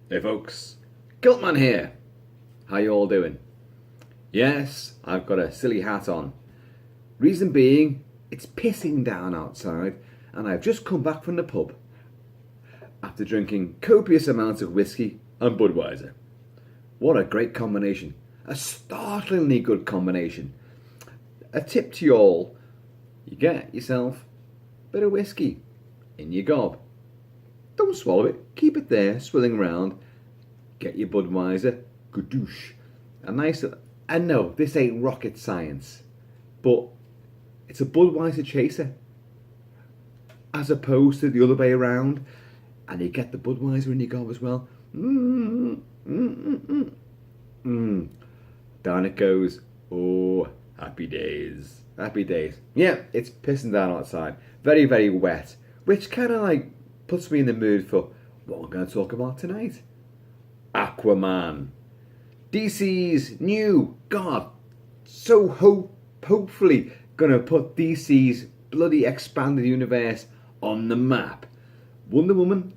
Hey folks, Kilt-Man here. How you all doing? Yes, I've got a silly hat on. Reason being, it's pissing down outside and I've just come back from the pub after drinking copious amounts of whiskey and Budweiser. What a great combination. A startlingly good combination. A tip to you all, you get yourself a bit of whiskey in your gob. Don't swallow it, keep it there, swilling around. Get your Budweiser, gadoosh. A nice, I know this ain't rocket science, but it's a Budweiser chaser. As opposed to the other way around, and you get the Budweiser in your gob as well. Down it goes. Oh, happy days. Happy days. Yeah, it's pissing down outside. Very, very wet. Which kind of like puts me in the mood for what we're going to talk about tonight. Aquaman. DC's new, God, so hopefully going to put DC's bloody expanded universe on the map. Wonder Woman,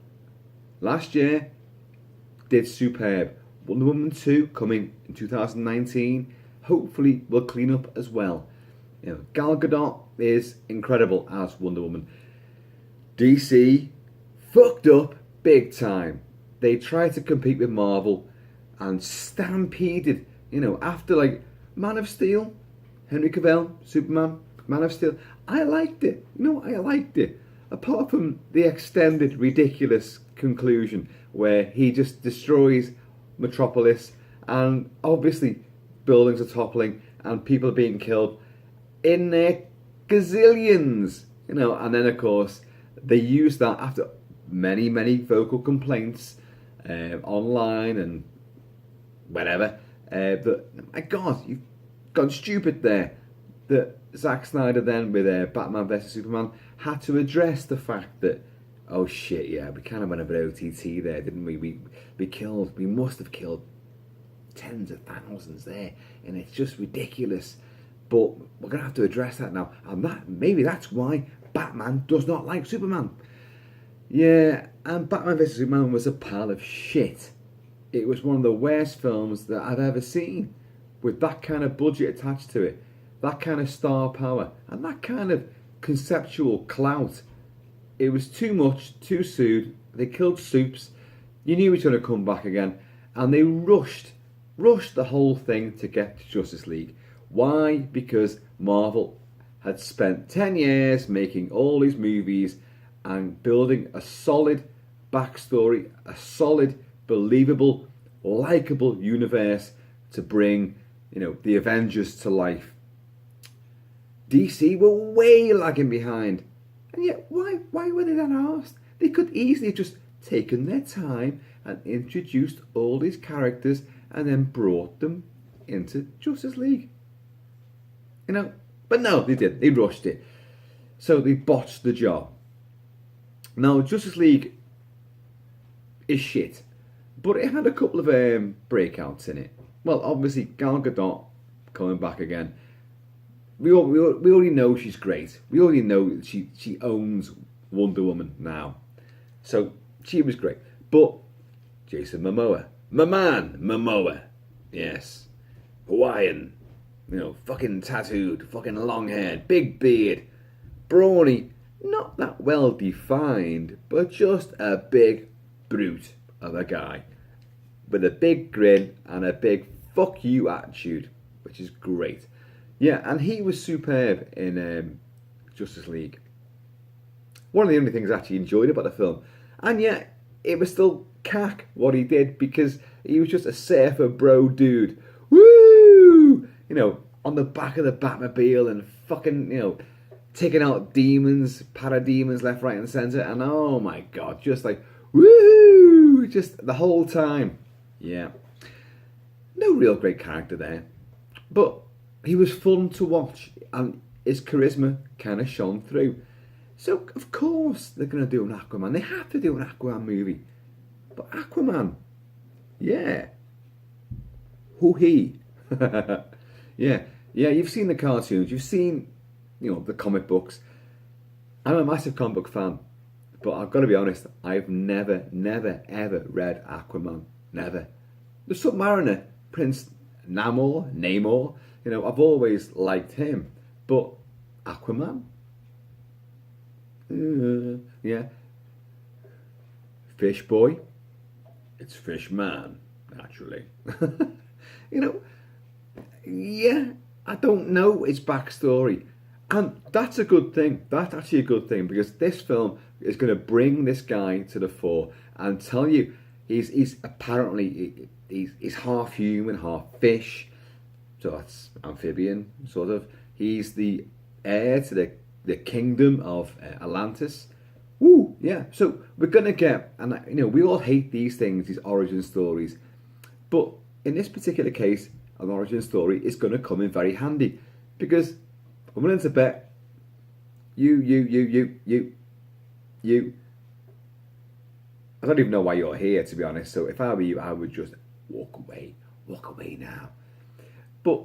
last year, did superb. Wonder Woman 2 coming in 2019, hopefully will clean up as well. You know, Gal Gadot is incredible as Wonder Woman. DC fucked up big time. They tried to compete with Marvel and stampeded, after like Man of Steel, Henry Cavill, Superman, Man of Steel. I liked it. I liked it. Apart from the extended ridiculous conclusion where he just destroys Metropolis and obviously buildings are toppling and people are being killed in their gazillions, and then of course they use that after many vocal complaints online and whatever, that, my God, you've gone stupid there. That Zack Snyder then with Batman vs Superman had to address the fact that, oh shit, yeah, we kind of went a bit OTT there, didn't we? We must have killed tens of thousands there, and it's just ridiculous. But we're going to have to address that now, and maybe that's why Batman does not like Superman. Yeah, and Batman vs Superman was a pile of shit. It was one of the worst films that I've ever seen, with that kind of budget attached to it, that kind of star power, and that kind of conceptual clout. It was too much, too soon. They killed Supes. You knew he was going to come back again, and they rushed the whole thing to get to Justice League. Why? Because Marvel had spent 10 years making all these movies and building a solid backstory, a solid, believable, likeable universe to bring, the Avengers to life. DC were way lagging behind. And yet, why were they that arsed? They could easily have just taken their time and introduced all these characters and then brought them into Justice League. But no, they didn't. They rushed it. So they botched the job. Now, Justice League is shit, but it had a couple of breakouts in it. Well, obviously, Gal Gadot coming back again. We already know she's great. We already know that she owns Wonder Woman now. So, she was great. But, Jason Momoa. My man, Mamoa. Yes. Hawaiian. Fucking tattooed. Fucking long hair. Big beard. Brawny. Not that well defined, but just a big brute of a guy. With a big grin and a big fuck you attitude. Which is great. Yeah, and he was superb in Justice League. One of the only things I actually enjoyed about the film. And yet, it was still cack what he did because he was just a surfer bro dude. Woo! On the back of the Batmobile and fucking, taking out demons, parademons left, right and centre. And oh my God, just like, woo! Just the whole time. Yeah. No real great character there. But he was fun to watch and his charisma kind of shone through. So, of course, they're going to do an Aquaman. They have to do an Aquaman movie. But Aquaman, yeah. Who he? Yeah, you've seen the cartoons. You've seen, the comic books. I'm a massive comic book fan. But I've got to be honest, I've never, ever read Aquaman. Never. The Submariner, Prince Namor, I've always liked him. But Aquaman? Yeah. Fish boy? It's Fish Man, naturally. Yeah, I don't know his backstory. And that's a good thing. That's actually a good thing, because this film is going to bring this guy to the fore and tell you he's apparently he's half human, half fish. So that's amphibian, sort of. He's the heir to the kingdom of Atlantis. Woo, yeah. So we're going to get, and we all hate these things, these origin stories. But in this particular case, an origin story is going to come in very handy, because I'm willing to bet you. I don't even know why you're here, to be honest. So if I were you, I would just walk away now. But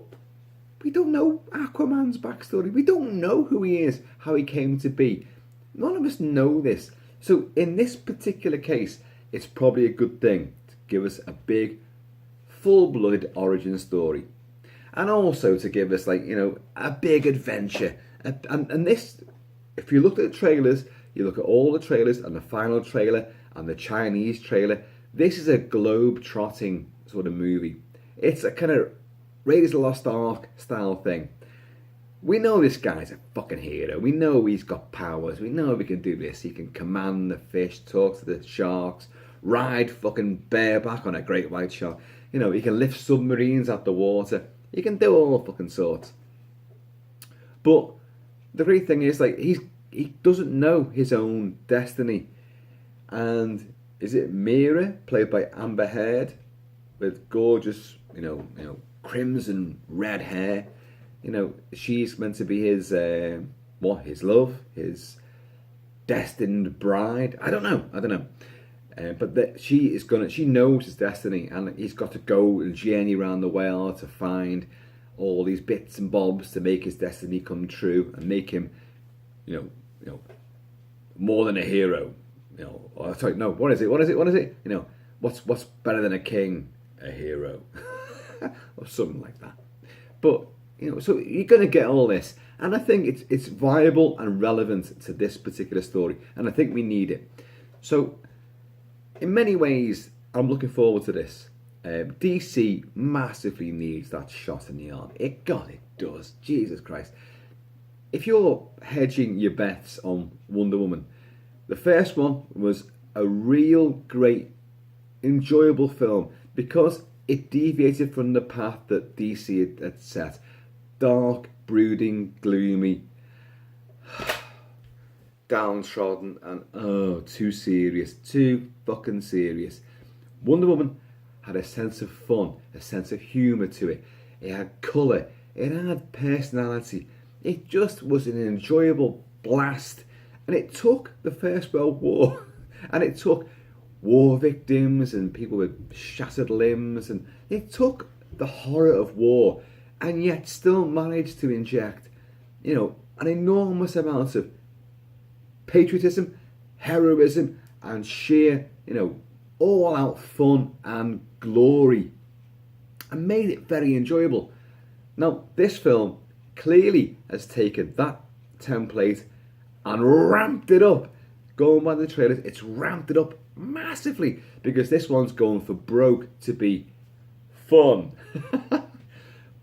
we don't know Aquaman's backstory. We don't know who he is, how he came to be. None of us know this. So in this particular case, it's probably a good thing to give us a big, full-blooded origin story. And also to give us, a big adventure. And this, if you look at the trailers, you look at all the trailers and the final trailer and the Chinese trailer, this is a globe-trotting sort of movie. It's a kind of Raiders of the Lost Ark style thing. We know this guy's a fucking hero. We know he's got powers. We know he can do this. He can command the fish, talk to the sharks, ride fucking bareback on a great white shark. He can lift submarines out the water. He can do all fucking sorts. But the great thing is, he doesn't know his own destiny. And is it Mira, played by Amber Heard, with gorgeous, crimson red hair? She's meant to be his love, his destined bride. I don't know. But she knows his destiny, and he's got to go and journey around the world to find all these bits and bobs to make his destiny come true and make him, more than a hero. What is it? What's better than a king? A hero, or something like that. But so you're going to get all this, and I think it's viable and relevant to this particular story, and I think we need it. So, in many ways, I'm looking forward to this. DC massively needs that shot in the arm. It does. Jesus Christ. If you're hedging your bets on Wonder Woman, the first one was a real great, enjoyable film because it deviated from the path that DC had set. Dark, brooding, gloomy, downtrodden, and too serious, too fucking serious. Wonder Woman had a sense of fun, a sense of humour to it. It had colour, it had personality. It just was an enjoyable blast. And it took the First World War, and it took war victims and people with shattered limbs, and it took the horror of war, and yet still managed to inject, an enormous amount of patriotism, heroism, and sheer, all-out fun and glory, and made it very enjoyable. Now, this film clearly has taken that template and ramped it up. Going by the trailers, it's ramped it up massively because this one's going for broke to be fun.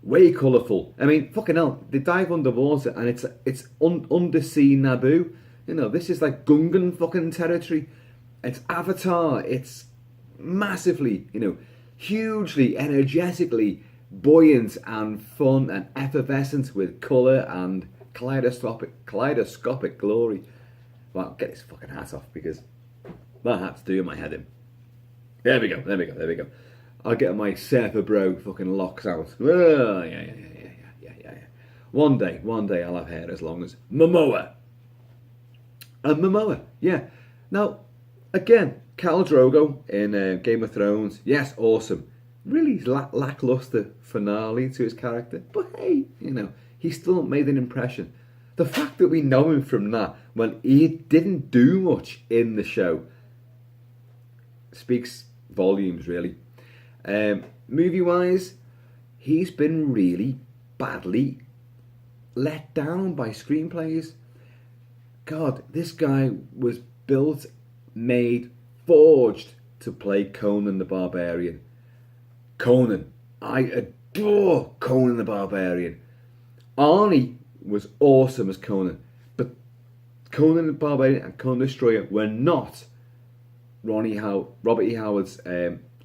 Way colourful. I mean, fucking hell, they dive underwater and it's undersea Naboo. This is like Gungan fucking territory. It's Avatar. It's massively, hugely, energetically buoyant and fun and effervescent with colour and kaleidoscopic glory. Well, get this fucking hat off because that hat's doing my head in. There we go. I'll get my Surfer Bro fucking locks out. Oh, yeah. One day I'll have hair as long as Mamoa. And Mamoa, yeah. Now, again, Khal Drogo in Game of Thrones. Yes, awesome. Really lackluster finale to his character. But hey, he still made an impression. The fact that we know him from that when he didn't do much in the show speaks volumes, really. Movie-wise, he's been really badly let down by screenplays. God, this guy was built, made, forged to play Conan the Barbarian. Conan. I adore Conan the Barbarian. Arnie was awesome as Conan, but Conan the Barbarian and Conan the Destroyer were not Robert E. Howard's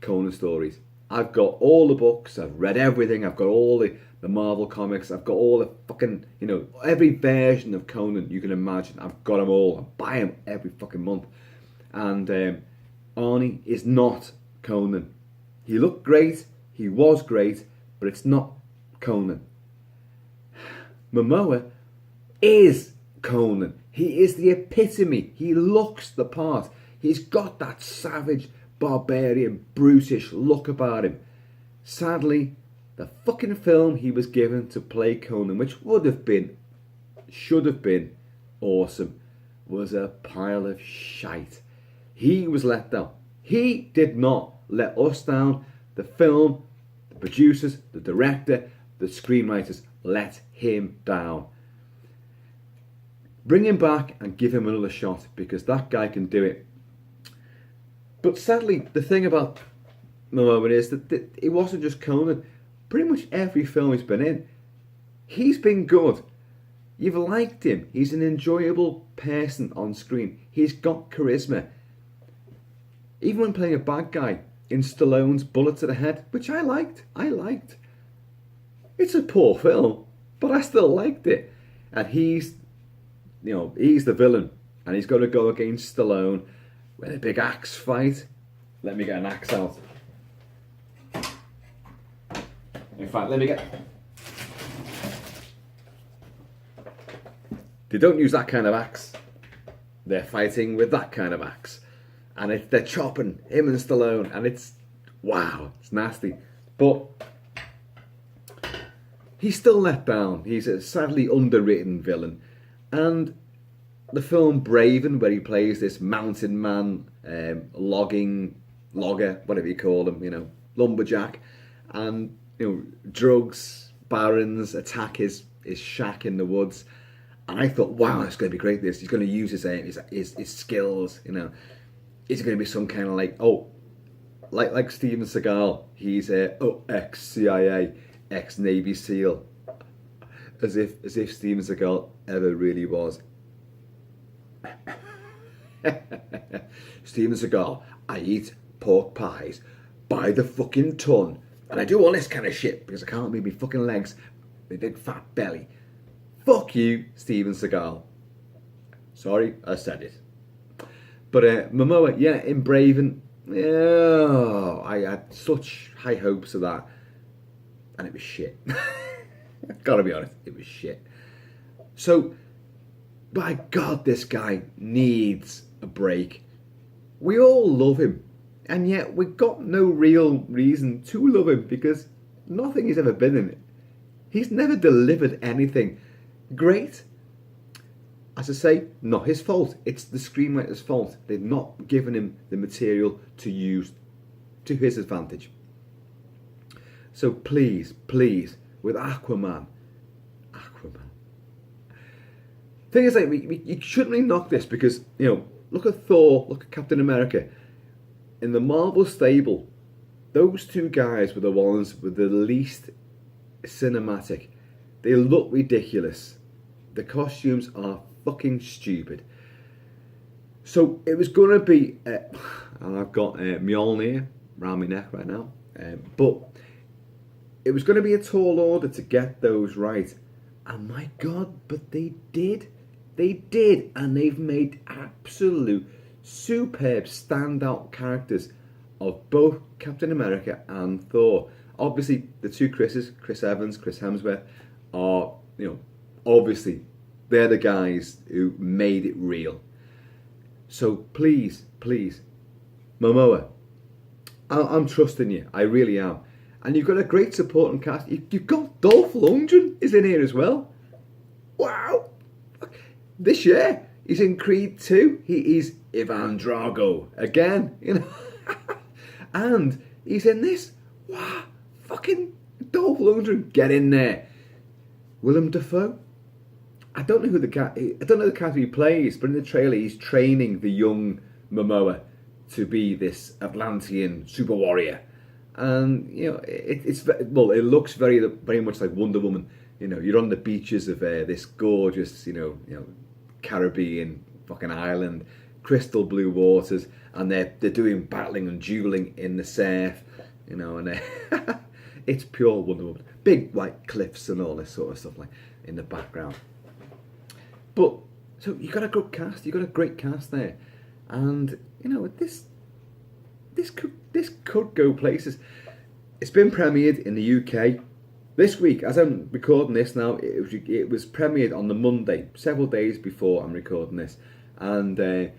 Conan stories. I've got all the books, I've read everything, I've got all the Marvel comics, I've got all the fucking, every version of Conan you can imagine. I've got them all. I buy them every fucking month. And Arnie is not Conan. He looked great, he was great, but it's not Conan. Mamoa is Conan. He is the epitome. He looks the part. He's got that savage, barbarian, brutish look about him. Sadly, the fucking film he was given to play Conan, which should have been awesome, was a pile of shite. He was let down. He did not let us down. The film, the producers, the director, the screenwriters let him down. Bring him back and give him another shot, because that guy can do it. But sadly, the thing about Mamoa is that it wasn't just Conan. Pretty much every film he's been in, he's been good. You've liked him. He's an enjoyable person on screen. He's got charisma. Even when playing a bad guy in Stallone's Bullet to the Head, which I liked. It's a poor film, but I still liked it. And he's the villain, and he's got to go against Stallone with a big axe fight. Let me get an axe out. In fact, let me get... They don't use that kind of axe. They're fighting with that kind of axe. And they're chopping him and Stallone, and it's... wow, it's nasty. But he's still let down. He's a sadly underwritten villain. And the film Braven, where he plays this mountain man, logger, whatever you call him, lumberjack, and drugs barons attack his shack in the woods, and I thought, wow, it's going to be great. He's going to use his skills, Is it going to be some kind of like Steven Seagal? He's ex-CIA, ex-Navy SEAL, as if Steven Seagal ever really was. Steven Seagal, I eat pork pies by the fucking ton, and I do all this kind of shit because I can't move my fucking legs, my big fat belly. Fuck you, Steven Seagal. Sorry, I said it. But Mamoa, yeah, in Braven, I had such high hopes of that, and it was shit. Gotta be honest, it was shit. So, by God, this guy needs a break. We all love him, and yet we've got no real reason to love him because nothing he's ever been in. He's never delivered anything great. As I say, not his fault. It's the screenwriter's fault. They've not given him the material to use to his advantage. So please, with Aquaman. Thing is, you shouldn't really knock this because, look at Thor, look at Captain America. In the Marvel stable, those two guys were the ones with the least cinematic. They look ridiculous. The costumes are fucking stupid. So it was going to be, and I've got Mjolnir around my neck right now, but it was going to be a tall order to get those right. And my God, but they did. They did, and they've made absolute superb standout characters of both Captain America and Thor. Obviously, the two Chris's, Chris Evans, Chris Hemsworth, are, obviously, they're the guys who made it real. So please, Mamoa, I'm trusting you. I really am. And you've got a great supporting cast. You've got Dolph Lundgren is in here as well. Wow. this year he's in Creed 2. He is Ivan Drago again, you know. And he's in this. Wow, fucking Dolph Lundgren, get in there. Willem Dafoe. I don't know the character he plays, but in the trailer he's training the young Mamoa to be this Atlantean super warrior, and you know it looks very much like Wonder Woman. You know, you're on the beaches of this gorgeous, you know, Caribbean fucking island, crystal blue waters, and they're doing battling and dueling in the surf, you know, and it's pure Wonder Woman. Big white cliffs and all this sort of stuff like in the background. But so you got a good cast, you got a great cast there, and you know this could go places. It's been premiered in the UK this week. As I'm recording this now, it was premiered on the Monday, several days before I'm recording this, and a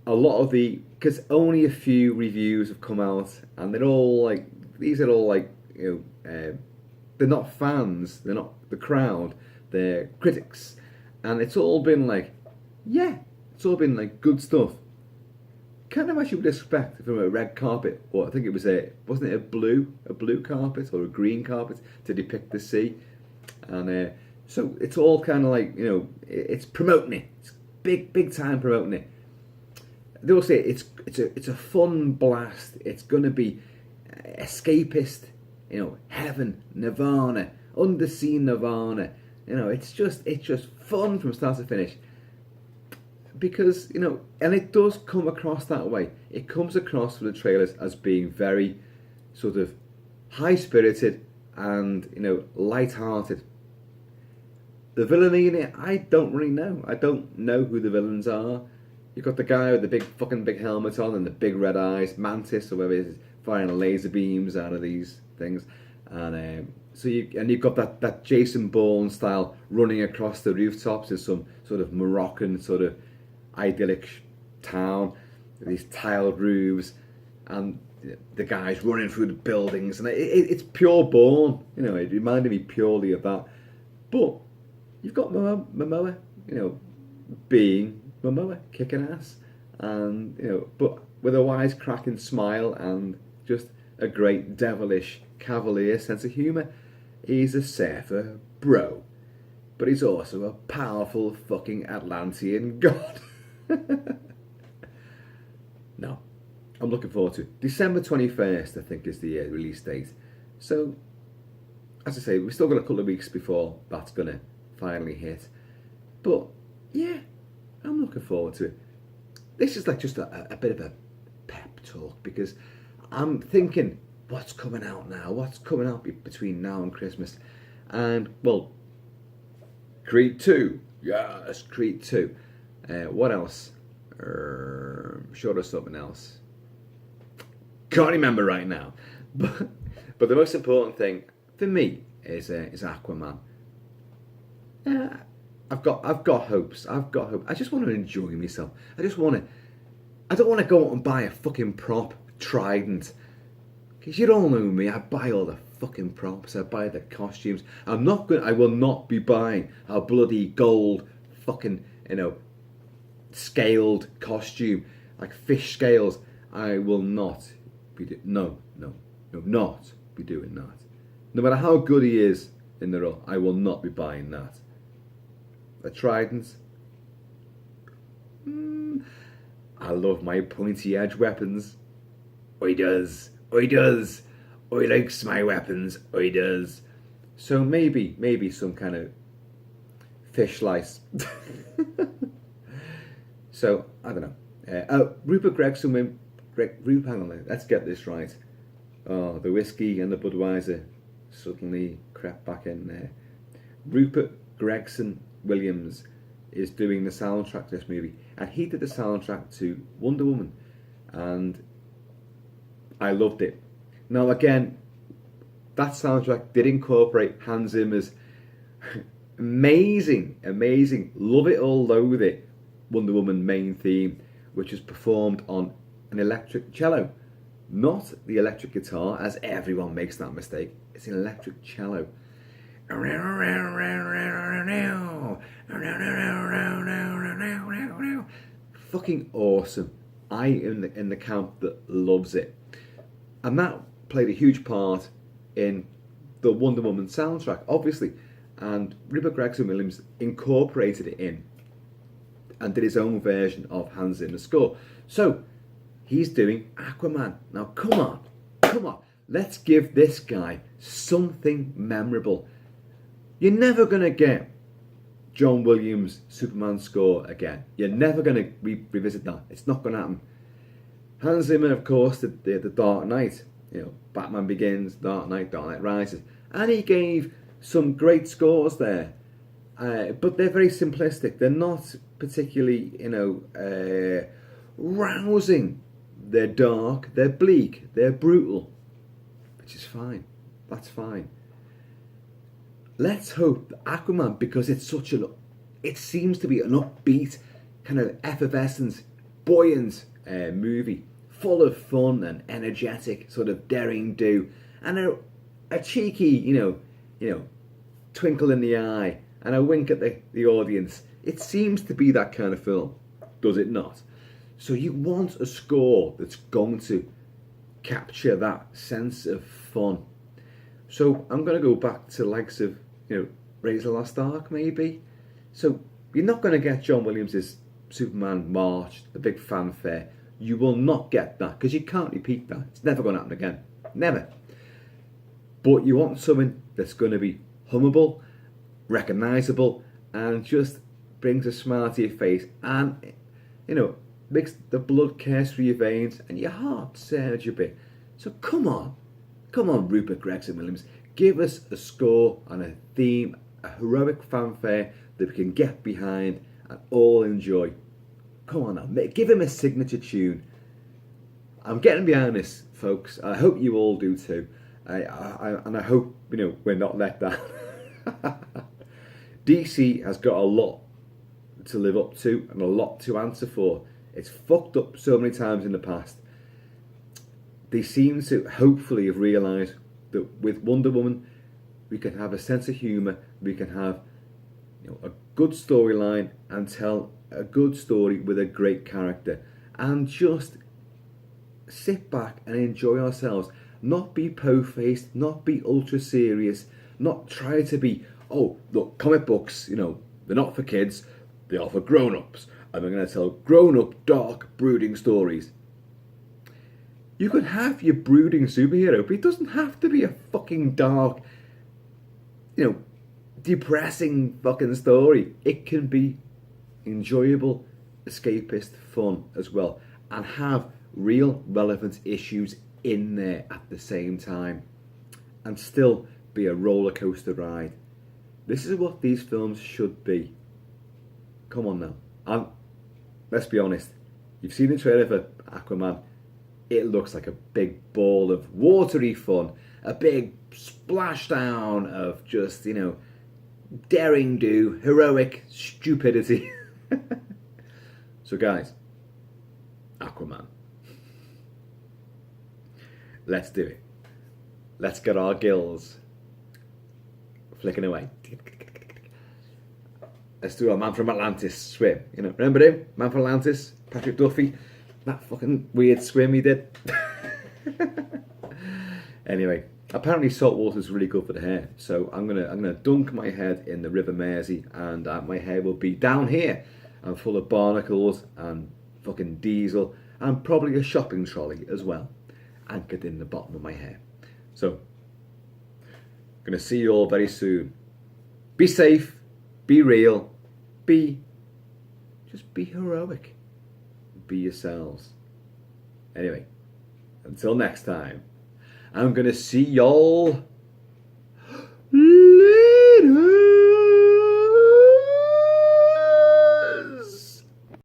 lot of because only a few reviews have come out, and they're all like you know they're not fans, they're not the crowd, they're critics. And it's all been like, yeah, it's all been like good stuff. Kind of as you would expect from a red carpet, or I think it was wasn't it a blue carpet or a green carpet to depict the sea, and so it's all kind of like, you know, it's promoting it. It's big time promoting it. They all say it's a fun blast. It's gonna be escapist, you know, heaven, nirvana, undersea nirvana. You know, it's just fun from start to finish. Because, you know, and it does come across that way. It comes across from the trailers as being very sort of high-spirited and, you know, light-hearted. The villainy in it, I don't really know. I don't know who the villains are. You've got the guy with the big helmet on and the big red eyes, Mantis or whatever it is, firing laser beams out of these things. And so you've got that Jason Bourne style running across the rooftops of some sort of Moroccan sort of idyllic town with these tiled roofs, and the guys running through the buildings, and it's pure Bourne. You know, it reminded me purely of that. But you've got Mamoa, you know, being Mamoa, kicking ass, and you know, but with a wisecracking smile and just a great devilish cavalier sense of humour. He's a surfer bro, but he's also a powerful fucking Atlantean god. No, I'm looking forward to it. December 21st, I think, is the release date. So, as I say, we've still got a couple of weeks before that's going to finally hit. But, yeah, I'm looking forward to it. This is like just a bit of a pep talk, because I'm thinking, what's coming out now? What's coming out between now and Christmas? And, well, Creed 2. Yes, Creed 2. What else? Short of something else. Can't remember right now. But the most important thing for me is Aquaman. I've got hopes. I've got hope. I just want to enjoy myself. I don't want to go out and buy a fucking prop trident. Because you all know me, I buy all the fucking props, I buy the costumes. I will not be buying a bloody gold fucking, you know, scaled costume, like fish scales. I will not be not be doing that. No matter how good he is in the role, I will not be buying that. The tridents. I love my pointy edge weapons. Oi does. Oi likes my weapons. Oi does. So maybe some kind of fish slice. So I don't know. Rupert Gregson. Hang on, let's get this right. Oh, the whiskey and the Budweiser suddenly crept back in there. Rupert Gregson Williams is doing the soundtrack to this movie, and he did the soundtrack to Wonder Woman, and I loved it. Now again, that soundtrack did incorporate Hans Zimmer's amazing, love it or loathe it Wonder Woman main theme, which is performed on an electric cello. Not the electric guitar, as everyone makes that mistake. It's an electric cello. Fucking awesome. I am in the camp that loves it. And that played a huge part in the Wonder Woman soundtrack, obviously. And Rupert Gregson-Williams incorporated it in and did his own version of Hans Zimmer's score. So, he's doing Aquaman. Now, come on. Let's give this guy something memorable. You're never going to get John Williams' Superman score again. You're never going to revisit that. It's not going to happen. Hans Zimmer, of course, did the Dark Knight. You know, Batman Begins, Dark Knight Rises. And he gave some great scores there. But they're very simplistic. They're not particularly, rousing. They're dark, they're bleak, they're brutal. Which is fine. That's fine. Let's hope that Aquaman, because it seems to be an upbeat, kind of effervescent, buoyant movie, full of fun and energetic, sort of daring do, and a cheeky, twinkle in the eye and a wink at the audience. It seems to be that kind of film, does it not? So you want a score that's going to capture that sense of fun. So I'm going to go back to the likes of, Raiders of the Lost Ark, maybe. So you're not going to get John Williams' Superman March, the big fanfare. You will not get that, because you can't repeat that. It's never going to happen again. Never. But you want something that's going to be hummable, recognisable, and just brings a smile to your face, and, makes the blood curse through your veins and your heart surge a bit. So come on, Rupert Gregson-Williams, give us a score and a theme, a heroic fanfare that we can get behind and all enjoy. Come on now, give him a signature tune. I'm getting behind this, folks. I hope you all do too. And I hope, we're not let down. DC has got a lot to live up to and a lot to answer for. It's fucked up so many times in the past. They seem to hopefully have realised that with Wonder Woman, we can have a sense of humour, we can have a good storyline and tell a good story with a great character, and just sit back and enjoy ourselves. Not be po-faced, not be ultra serious, not try to be, oh, look, comic books, they're not for kids, they are for grown-ups, and we're going to tell grown-up, dark, brooding stories. You could have your brooding superhero, but it doesn't have to be a fucking dark, depressing fucking story. It can be enjoyable, escapist fun as well, and have real relevant issues in there at the same time, and still be a roller coaster ride. This is what these films should be. Come on now. And let's be honest, you've seen the trailer for Aquaman. It looks like a big ball of watery fun, a big splashdown of just, daring do, heroic stupidity. So guys, Aquaman. Let's do it. Let's get our gills flicking away. Let's do our Man from Atlantis swim. Remember him? Man from Atlantis? Patrick Duffy? That fucking weird swim he did. Anyway, apparently salt water is really good for the hair. So I'm gonna dunk my head in the River Mersey, and my hair will be down here and full of barnacles and fucking diesel and probably a shopping trolley as well, anchored in the bottom of my hair. So, gonna see you all very soon. Be safe, be real, just be heroic. Be yourselves. Anyway, until next time, I'm gonna see y'all